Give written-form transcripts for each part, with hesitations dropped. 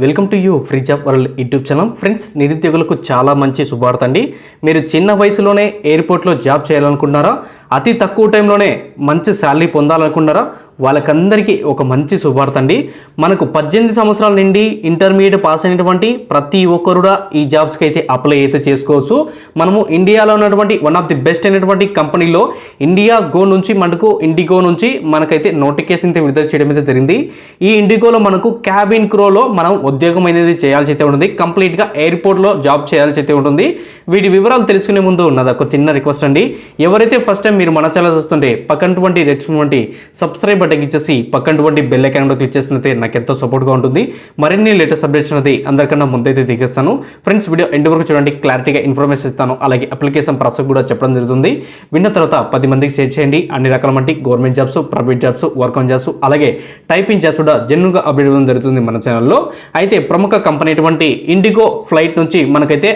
Welcome to you free job world YouTube channel. Friends, నిరుద్యోగులకు చాలా మంచి శుభవార్త అండి. మీరు చిన్న వయసులోనే ఎయిర్పోర్ట్లో జాబ్ చేయాలనుకుంటున్నారా? అతి తక్కువ టైంలోనే మంచి శాలరీ పొందాలనుకుంటున్నారా? వాళ్ళకందరికీ ఒక మంచి శుభవార్త అండి. మనకు 18 సంవత్సరాల నుండి ఇంటర్మీడియట్ పాస్ అయినటువంటి ప్రతి ఒక్కరు కూడా ఈ జాబ్స్కి అయితే అప్లై అయితే చేసుకోవచ్చు. మనము ఇండియాలో ఉన్నటువంటి వన్ ఆఫ్ ది బెస్ట్ అయినటువంటి కంపెనీలో ఇండిగో నుంచి మనకైతే నోటిఫికేషన్ అయితే విడుదల చేయడం అయితే జరిగింది. ఈ ఇండిగోలో మనకు క్యాబిన్ క్రోలో మనం ఉద్యోగం అనేది చేయాల్సి అయితే ఉంటుంది. కంప్లీట్గా ఎయిర్పోర్ట్లో జాబ్ చేయాల్సి అయితే ఉంటుంది. వీటి వివరాలు తెలుసుకునే ముందు నాది ఒక చిన్న రిక్వెస్ట్ అండి. ఎవరైతే ఫస్ట్ టైం మీరు మన ఛానల్ చూస్తుంటే పక్కనటువంటి రెడ్టువంటి సబ్స్క్రైబ్ బటన్ ఇచ్చేసి పక్కనటువంటి బెల్ ఐకాన్ కూడా క్లిక్ చేసినట్లయితే నాకు ఎంతో సపోర్ట్గా ఉంటుంది. మరిన్ని లేటెస్ట్ అప్డేట్స్ అనేది అందరికన్నా ముందైతే దిగేస్తాను. ఫ్రెండ్స్, వీడియో ఎండ్ వరకు చూడండి, క్లారిటీగా ఇన్ఫర్మేషన్ ఇస్తాను. అలాగే అప్లికేషన్ ప్రాసెస్ కూడా చెప్పడం జరుగుతుంది. విన్న తర్వాత 10 మందికి షేర్ చేయండి. అన్ని రకాల government jobs, private jobs, work on jobs, అలాగే టైపింగ్ జాబ్స్ కూడా జెన్యున్గా అప్డేట్ ఇవ్వడం జరుగుతుంది మన ఛానల్లో. అయితే ప్రముఖ కంపెనీ అటువంటి ఇండిగో ఫ్లైట్ నుంచి మనకైతే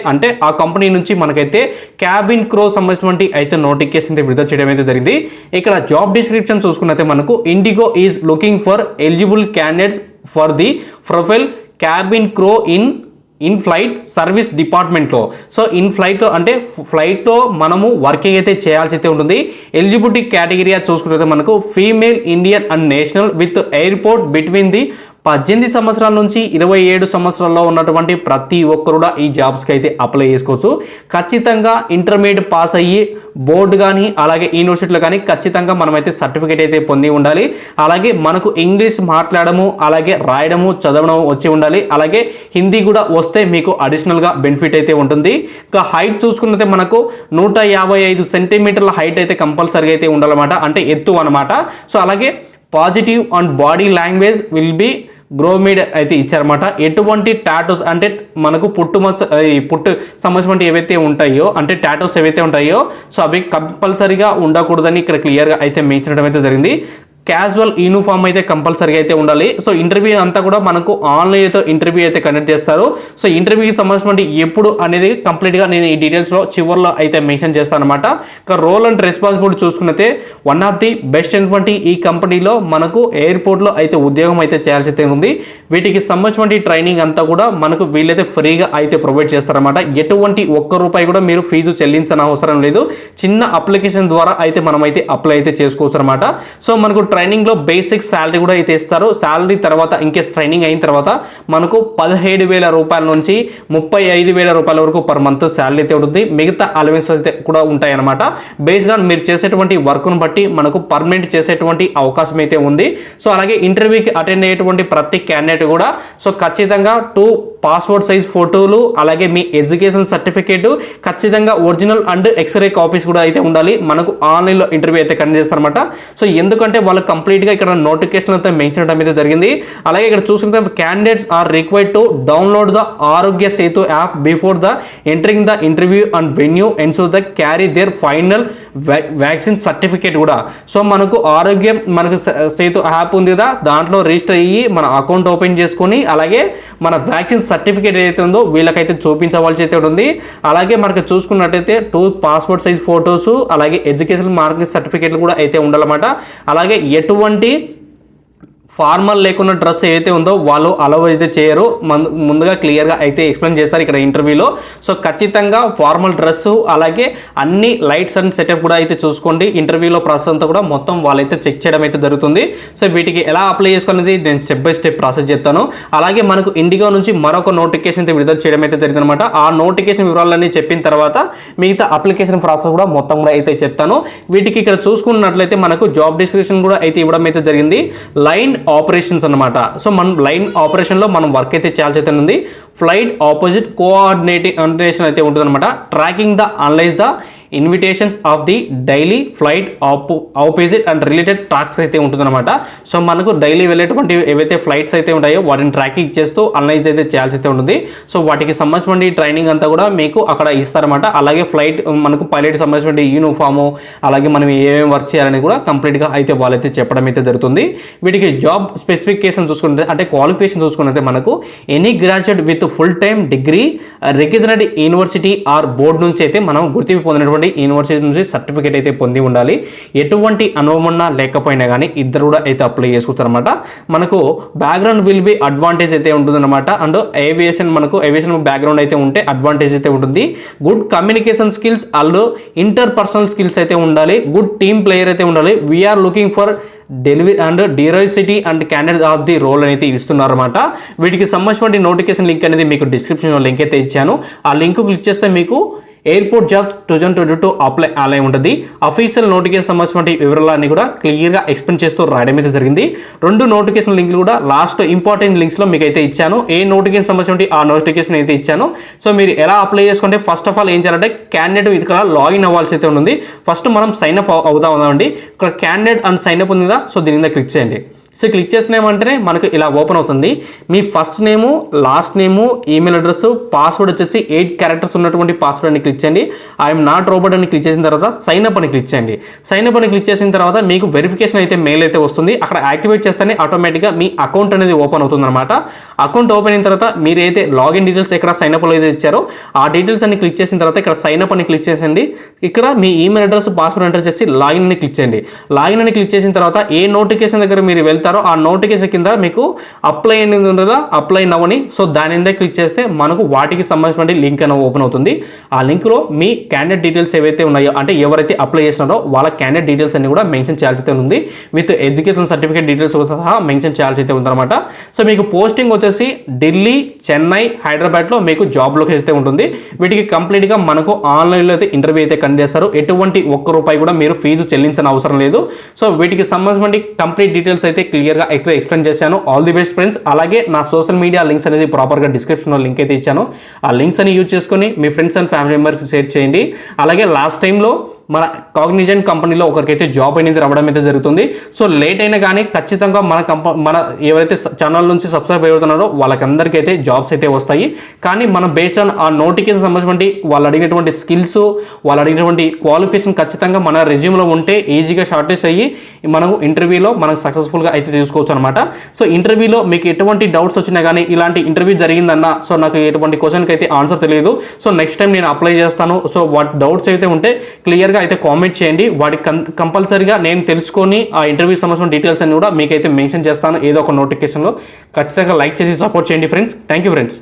ఆ కంపెనీ నుంచి మనకైతే క్యాబిన్ క్రో సంబంధించినటువంటి అయితే నోటిఫికేషన్ విడుదల చేయడం అయితే జరిగింది. ఇక్కడ జాబ్ డిస్క్రిప్షన్ చూసుకున్నైతే మనకు Indigo is looking for eligible candidates for the profile cabin crew in flight service డిపార్ట్మెంట్లో. సో ఇన్ ఫ్లైట్లో అంటే ఫ్లైట్లో మనము వర్కింగ్ అయితే చేయాల్సి అయితే ఉంటుంది. ఎలిజిబిలిటీ కేటగిరీ చూసుకుంటే మనకు female Indian and national with airport between the 18 సంవత్సరాల నుంచి 27 సంవత్సరాల్లో ఉన్నటువంటి ప్రతి ఒక్కరు కూడా ఈ జాబ్స్కి అయితే అప్లై చేసుకోవచ్చు. ఖచ్చితంగా ఇంటర్మీడియట్ పాస్ అయ్యి బోర్డు కానీ అలాగే యూనివర్సిటీలో కానీ ఖచ్చితంగా మనమైతే సర్టిఫికేట్ అయితే పొంది ఉండాలి. అలాగే మనకు ఇంగ్లీష్ మాట్లాడము అలాగే రాయడము చదవడం వచ్చి ఉండాలి. అలాగే హిందీ కూడా వస్తే మీకు అడిషనల్గా బెనిఫిట్ అయితే ఉంటుంది. ఇంకా హైట్ చూసుకున్నట్టే మనకు 155 సెంటీమీటర్ల హైట్ అయితే కంపల్సరీగా అయితే ఉండాలన్నమాట, అంటే ఎత్తు అనమాట. సో అలాగే positive and body language will be groomed అయితే ఇచ్చారన్నమాట. ఎటువంటి టాటోస్ అంటే మనకు పుట్టు సంబంధించిన ఏవైతే ఉంటాయో అంటే టాటోస్ ఏవైతే ఉంటాయో సో అవి కంపల్సరీగా ఉండకూడదని ఇక్కడ క్లియర్గా అయితే మెన్షన్ అయితే జరిగింది. క్యాజువల్ యూనిఫామ్ అయితే కంపల్సరీగా అయితే ఉండాలి. సో ఇంటర్వ్యూ అంతా కూడా మనకు ఆన్లైన్ అయితే ఇంటర్వ్యూ అయితే కండక్ట్ చేస్తారు. సో ఇంటర్వ్యూకి సంబంధించిన ఎప్పుడు అనేది కంప్లీట్గా నేను ఈ డీటెయిల్స్లో చివరిలో అయితే మెన్షన్ చేస్తాను అనమాట. ఇక రోల్ అండ్ రెస్పాన్సిబిలిటీ చూసుకున్నైతే వన్ ఆఫ్ ది బెస్ట్ అయినటువంటి ఈ కంపెనీలో మనకు ఎయిర్పోర్ట్లో అయితే ఉద్యోగం అయితే చేయాల్సి అయితే ఉంది. వీటికి సంబంధించిన ట్రైనింగ్ అంతా కూడా మనకు వీళ్ళైతే ఫ్రీగా అయితే ప్రొవైడ్ చేస్తారన్నమాట. ఎటువంటి ₹1 కూడా మీరు ఫీజు చెల్లించిన అవసరం లేదు. చిన్న అప్లికేషన్ ద్వారా అయితే మనం అయితే అప్లై అయితే చేసుకోవచ్చు అనమాట. సో మనకు ట్రైనింగ్లో బేసిక్ శాలరీ కూడా అయితే ఇస్తారు. శాలరీ తర్వాత ఇంకేస్ ట్రైనింగ్ అయిన తర్వాత మనకు ₹17,000 నుంచి ₹35,000 వరకు పర్ మంత్ శాలరీ అయితే ఉంటుంది. మిగతా అలవెన్స్ అయితే కూడా ఉంటాయి అనమాట. బేస్డ్ ఆన్ మీరు చేసేటువంటి వర్క్ను బట్టి మనకు పర్మనెంట్ చేసేటువంటి అవకాశం అయితే ఉంది. సో అలాగే ఇంటర్వ్యూకి అటెండ్ అయ్యేటువంటి ప్రతి క్యాండిడేట్ కూడా సో ఖచ్చితంగా 2 పాస్పోర్ట్ సైజ్ ఫోటోలు అలాగే మీ ఎడ్యుకేషన్ సర్టిఫికేట్ ఖచ్చితంగా ఒరిజినల్ అండ్ ఎక్స్రే కాపీస్ కూడా అయితే ఉండాలి. మనకు ఆన్లైన్లో ఇంటర్వ్యూ అయితే కండక్ట్ చేస్తారన్నమాట. సో ఎందుకంటే వాళ్ళు కంప్లీట్గా ఇక్కడ నోటిఫికేషన్ అయితే మెన్షన్ చేయడం అయితే జరిగింది. అలాగే ఇక్కడ చూసుకుంటే candidates are required to download the Aarogya Setu app before the entering the interview and venue ensure the carry their final vaccine certificate కూడా. సో మనకు మనకు సేతు యాప్ ఉంది కదా, దాంట్లో రిజిస్టర్ అయ్యి మన అకౌంట్ ఓపెన్ చేసుకొని అలాగే మన వ్యాక్సిన్ సర్టిఫికేట్ ఏదైతే ఉందో వీళ్ళకైతే చూపించవలసి అయితే ఉంటుంది. అలాగే మనకు చూసుకున్నట్టయితే 2 పాస్పోర్ట్ సైజ్ ఫోటోస్ అలాగే ఎడ్యుకేషన్ మార్కింగ్ సర్టిఫికేట్లు కూడా అయితే ఉండాలన్నమాట. అలాగే ఎటువంటి ఫార్మల్ లేకున్న డ్రెస్ ఏదైతే ఉందో వాళ్ళు అలౌ అయితే చేయరు. ముందుగా క్లియర్గా అయితే ఎక్స్ప్లెయిన్ చేస్తారు ఇక్కడ ఇంటర్వ్యూలో. సో ఖచ్చితంగా ఫార్మల్ డ్రెస్సు అలాగే అన్ని లైట్స్ అండ్ సెటప్ కూడా అయితే చూసుకోండి. ఇంటర్వ్యూలో ప్రాసెస్ అంతా కూడా మొత్తం వాళ్ళైతే చెక్ చేయడం అయితే జరుగుతుంది. సో వీటికి ఎలా అప్లై చేసుకునేది నేను స్టెప్ బై స్టెప్ ప్రాసెస్ చెప్తాను. అలాగే మనకు ఇండిగో నుంచి మరొక నోటిఫికేషన్ అయితే విడుదల చేయడం అయితే జరిగిందనమాట. ఆ నోటిఫికేషన్ వివరాలన్నీ చెప్పిన తర్వాత మిగతా అప్లికేషన్ ప్రాసెస్ కూడా మొత్తం కూడా అయితే చెప్తాను. వీటికి ఇక్కడ చూసుకున్నట్లయితే మనకు జాబ్ డిస్క్రిప్షన్ కూడా అయితే ఇవ్వడం అయితే జరిగింది. లైన్ ఆపరేషన్స్ అన్నమాట. సో మనం లైన్ ఆపరేషన్లో మనం వర్క్ అయితే చేయాల్సి అయితే ఉంది. ఫ్లైట్ ఆపోజిట్ కోఆర్డినేషన్ అయితే ఉంటుంది అనమాట. Tracking the analyse the invitations of the daily flight opposite and related task అయితే ఉంటుందన్నమాట. సో మనకు డైలీ వెళ్ళేటువంటి ఏవైతే ఫ్లైట్స్ అయితే ఉంటాయో వాటిని ట్రాకింగ్ చేస్తూ అనలైజ్ అయితే చేయాల్సి అయితే ఉంటుంది. సో వాటికి సంబంధించిన ట్రైనింగ్ అంతా కూడా మీకు అక్కడ ఇస్తారన్నమాట. అలాగే ఫ్లైట్ మనకు పైలట్ సంబంధించిన యూనిఫాము అలాగే మనం ఏమేమి వర్క్ చేయాలని కూడా కంప్లీట్గా అయితే వాళ్ళైతే చెప్పడం అయితే జరుగుతుంది. వీటికి జాబ్ స్పెసిఫికేషన్ చూసుకుంటే అంటే క్వాలిఫికేషన్ చూసుకుంటే మనకు any graduate with full time degree recognised university or board నుంచి అయితే మనం గుర్తింపు పొందినటువంటి సంబంధించినటువంటి యూనివర్సిటీ నుంచి సర్టిఫికేట్ అయితే పొంది ఉండాలి. ఎటువంటి అనుభవం ఉన్నా లేకపోయినా కానీ ఇద్దరు కూడా అయితే అప్లై చేసుకోవచ్చు అనమాట. మనకు బ్యాక్గ్రౌండ్ విల్ బి అడ్వాంటేజ్ అయితే ఉంటుందన్నమాట. అండ్ ఏవియేషన్ బ్యాక్గ్రౌండ్ అయితే ఉంటే అడ్వాంటేజ్ అయితే ఉంటుంది. Good communication skills and interpersonal skills అయితే ఉండాలి. గుడ్ టీమ్ ప్లేయర్ అయితే ఉండాలి. We're looking for delivery and diversity and candidate of the role అనేది ఇస్తున్నారు అనమాట. వీటికి సంబంధించిన నోటిఫికేషన్ లింక్ అనేది మీకు డిస్క్రిప్షన్లో లింక్ అయితే ఇచ్చాను. ఆ లింక్ క్లిక్ చేస్తే మీకు ఎయిర్పోర్ట్ జాబ్ 2022 అప్లై ఉంటుంది. అఫీషియల్ నోటిఫికేషన్ సంబంధించిన వివరాలన్నీ కూడా క్లియర్గా ఎక్స్ప్లెయిన్ చేస్తూ రాయడం అయితే జరిగింది. 2 నోటిఫికేషన్ లింక్లు కూడా లాస్ట్ ఇంపార్టెంట్ లింక్స్లో మీకు అయితే ఇచ్చాను. ఏ నోటిఫికేషన్ సంబంధించిన ఆ నోటిఫికేషన్ అయితే ఇచ్చాను. సో మీరు ఎలా అప్లై చేసుకుంటే ఫస్ట్ ఆఫ్ ఆల్ ఏం చేయాలంటే క్యాండిడేట్ ఇక్కడ లాగిన్ అవ్వాల్సి అయితే ఉంటుంది. ఫస్ట్ మనం సైన్ అప్ అవుదామండి. ఇక్కడ క్యాండిడేట్ అండ్ సైన్ అప్ ఉంది కదా, సో దీని మీద క్లిక్ చేయండి. సో క్లిక్ చేసిన వెంటనే మనకు ఇలా ఓపెన్ అవుతుంది. మీ first name, last name, email address, password వచ్చేసి 8 క్యారెక్టర్స్ ఉన్నటువంటి పాస్వర్డ్ అని క్లిక్ చేయండి. ఐఎమ్ నాట్ రోబోట్ అని క్లిక్ చేసిన తర్వాత సైన్ అప్ అని క్లిక్ చేయండి. సైన్ అప్ అని క్లిక్ చేసిన తర్వాత మీకు వెరిఫికేషన్ అయితే మెయిల్ అయితే వస్తుంది. అక్కడ యాక్టివేట్ చేస్తేనే ఆటోమేటిక్గా మీ అకౌంట్ అనేది ఓపెన్ అవుతుంది అనమాట. అకౌంట్ ఓపెన్ అయిన తర్వాత మీరైతే లాగిన్ డీటెయిల్స్ ఇక్కడ సైన్ అప్లో అయితే ఇచ్చారో ఆ డీటెయిల్స్ అన్ని క్లిక్ చేసిన తర్వాత ఇక్కడ సైన్ అప్ అని క్లిక్ చేసండి. ఇక్కడ మీ ఈమెయిల్ అడ్రస్, పాస్వర్డ్ ఎంటర్ చేసి లాగిన్ అని క్లిక్ చేయండి. లాగిన్ అని క్లిక్ చేసిన తర్వాత ఏ నోటిఫికేషన్ దగ్గర మీరు వెళ్తారో ఆ నోటిఫికేషన్ కింద మీకు అప్లై అనేది ఉండదా, అప్లై నవ్వని, సో దాని మీద క్లిక్ చేస్తే మనకు వాటికి సంబంధించిన లింక్ అనేది ఓపెన్ అవుతుంది. ఆ లింక్లో మీ క్యాండిడేట్ డీటెయిల్స్ ఏవైతే ఉన్నాయో, అంటే ఎవరైతే అప్లై చేస్తున్నారో వాళ్ళ క్యాండిడేట్ డీటెయిల్స్ అన్ని కూడా మెన్షన్ చేయాల్సి ఉంది. విత్ ఎడ్యుకేషన్ సర్టిఫికేట్ డీటెయిల్స్ సహా మెన్షన్ చేయాల్సి అయితే ఉందన్నమాట. సో మీకు పోస్టింగ్ వచ్చేసి ఢిల్లీ, చెన్నై, హైదరాబాద్లో మీకు జాబ్ లొకేషన్ అయితే ఉంటుంది. వీటికి కంప్లీట్గా మనకు ఆన్లైన్లో అయితే ఇంటర్వ్యూ అయితే కండక్ట్ చేస్తారు. ఎటువంటి ₹1 కూడా మీరు ఫీజు చెల్లించిన అవసరం లేదు. సో వీటికి సంబంధించిన కంప్లీట్ డీటెయిల్స్ అయితే క్లియర్గా ఎక్స్ప్లెయిన్ చేశాను. All the best friends. అలాగే నా సోషల్ మీడియా లింక్స్ అనేది ప్రాపర్గా డిస్క్రిప్షన్లో లింక్ అయితే ఇచ్చాను. ఆ లింక్స్ అని యూజ్ చేసుకొని మీ ఫ్రెండ్స్ అండ్ ఫ్యామిలీ మెంబర్స్కి షేర్ చేయండి. అలాగే లాస్ట్ టైంలో మన కాగ్నిజెంట్ కంపెనీలో ఒకరికైతే జాబ్ అనేది రావడం అయితే జరుగుతుంది. సో లేట్ అయినా కానీ ఖచ్చితంగా మన ఎవరైతే ఛానల్ నుంచి సబ్స్క్రైబ్ అవుతున్నారో వాళ్ళకందరికీ అయితే జాబ్స్ అయితే వస్తాయి. కానీ మనం బేస్డ్ ఆన్ ఆ నోటిఫికేషన్ సంబంధించి వాళ్ళు అడిగినటువంటి స్కిల్స్, వాళ్ళు అడిగినటువంటి క్వాలిఫికేషన్ ఖచ్చితంగా మన రెజ్యూమ్లో ఉంటే ఈజీగా షార్ట్ లిస్ట్ అయ్యి మనకు ఇంటర్వ్యూలో మనకు సక్సెస్ఫుల్గా అయితే తీసుకోవచ్చు అనమాట. సో ఇంటర్వ్యూలో మీకు ఎటువంటి డౌట్స్ వచ్చినా కానీ ఇలాంటి ఇంటర్వ్యూ జరిగిందన్న, సో నాకు ఎటువంటి క్వశ్చన్కి అయితే ఆన్సర్ తెలియదు, సో నెక్స్ట్ టైం నేను అప్లై చేస్తాను, సో వాటి డౌట్స్ అయితే ఉంటే క్లియర్గా అయితే కామెంట్ చేయండి. వాటికి కంపల్సరీగా నేను తెలుసుకొని ఆ ఇంటర్వ్యూ సంబంధించిన డీటెయిల్స్ అన్ని కూడా మీకైతే మెన్షన్ చేస్తాను ఏదో ఒక నోటిఫికేషన్లో. ఖచ్చితంగా లైక్ చేసి సపోర్ట్ చేయండి ఫ్రెండ్స్. Thank you friends.